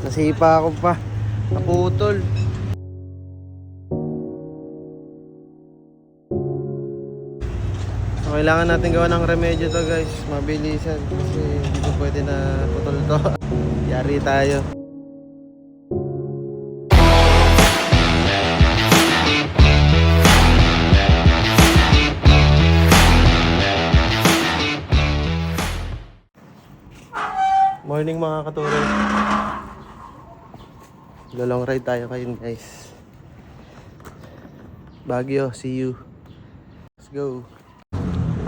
Nasipa ako pa. Naputol. So, kailangan natin gawa ng remedyo to guys. Mabilisan. Kasi hindi ko pwede na putol to. Yari tayo. Morning mga katuloy. Long ride tayo kayo guys. Baguio, see you. Let's go.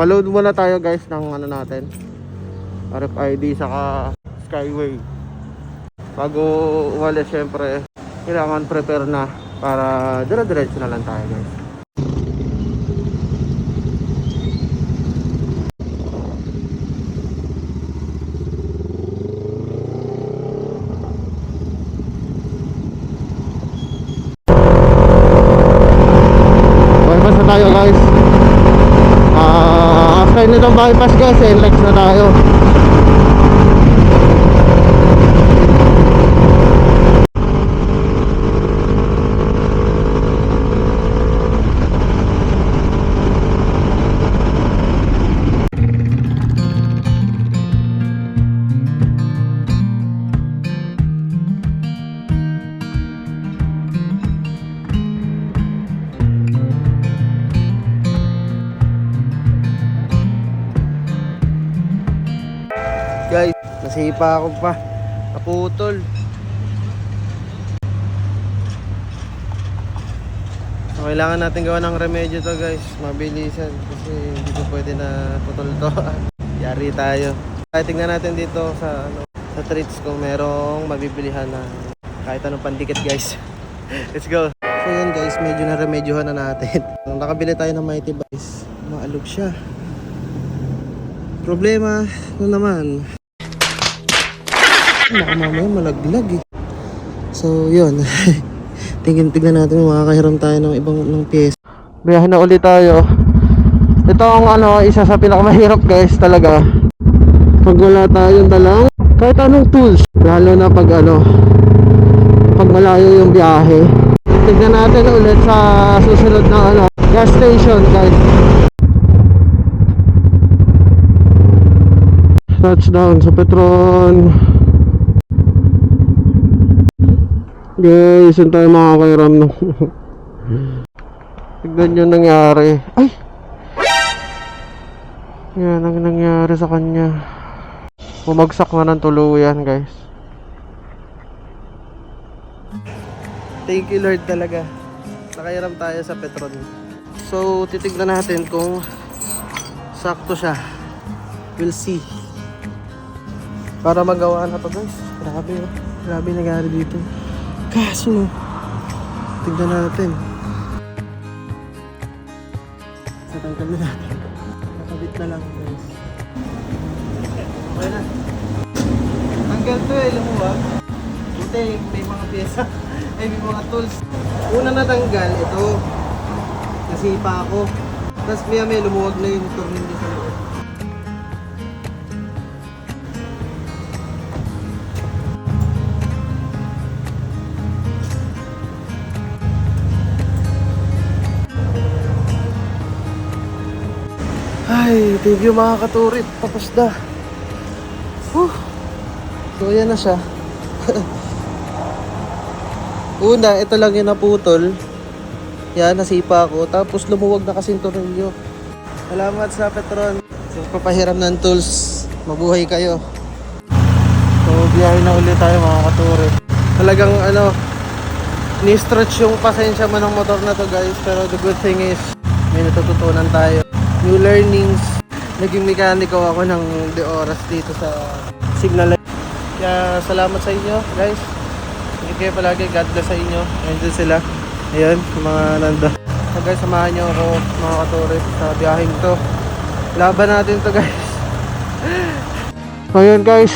Paload muna tayo guys ng ano natin, RFID saka Skyway. Bago umalis syempre kailangan prepare na para dire-diretso na lang tayo guys. Bypass na tayo guys. After nitong bypass guys, NLEX na tayo. Guys, nasipa ako pa. Naputol. So, kailangan natin gawa ng remedyo to guys. Mabilisan. Kasi hindi ko pwede na putol to. Yari tayo. Tingnan natin dito sa sa treats kung merong mabibilihan na kahit anong pandikit guys. Let's go. So yun guys, medyo na remedyohan na natin. Nakabili tayo ng Mighty Vice. Maalog siya. Problema naman. Baka mamaya malaglag eh. So yun. Tignan natin, makakahiram tayo ng ibang pyesa. Biyahe na ulit tayo. Ito ang isa sa pinakamahirap guys talaga. Pag wala tayong dalang kahit anong tools, lalo na pag pag malayo yung biyahe. Tignan natin ulit sa susunod na gas station guys. Touchdown sa Petron. Guys, saan tayo makakairam no? Tignan yung nangyari. Ay! Yan ang nangyari sa kanya. Bumagsak na ng tuluyan guys. Thank you Lord talaga. Nakairam tayo sa Petron. So, titignan natin kung sakto siya. We'll see. Para magawa na to guys. Grabe oh. Grabe nangyari dito. Kaso, tignan natin. Tatanggal na natin. Nakabit na lang guys. Okay na. Tanggal to eh, lumuwag. Buti, may mga pyesa. Ay, may mga tools. Una natanggal, ito. Nasipa ako. Tapos may lumuwag na yung tornilyo sa loob. Ay, thank you mga katurit. Tapos na. So, ayan na siya. Una, ito lang yung naputol. Yan, nasipa ako. Tapos lumuwag na kasing tornilyo. Salamat sa Petron. So, papahiram ng tools. Mabuhay kayo. So, biyahe na ulit tayo mga katurit. Talagang ni-stretch yung pasensya mo ng motor na to guys. Pero the good thing is, may natututunan tayo. New learnings. Naging mekaniko ako ng oras dito sa signal light. Kaya salamat sa inyo guys. Ingat kayo palagi. God bless sa inyo. Ayun sila. Ayun, mga nando. So guys, samahan nyo ako mga katurit sa biyaheng to. Laban natin to guys. So yun guys,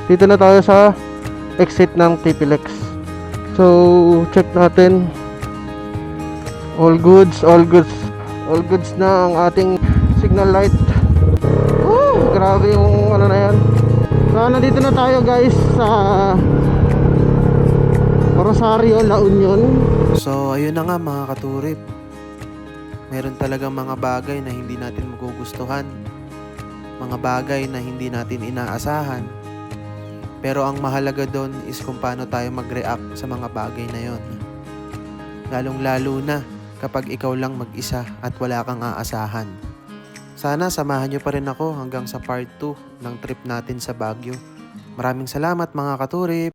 dito na tayo sa exit ng TPLEX. So check natin. All goods, all goods. All goods na ang ating signal light. Grabe yung na yan. So nandito na tayo guys sa Rosario, La Union. So, ayun na nga mga katurip. Meron talagang mga bagay na hindi natin magugustuhan. Mga bagay na hindi natin inaasahan. Pero ang mahalaga doon is kung paano tayo mag-react sa mga bagay na yon. Lalong-lalo na kapag ikaw lang mag-isa at wala kang aasahan. Sana samahan nyo pa rin ako hanggang sa part 2 ng trip natin sa Baguio. Maraming salamat mga katurip!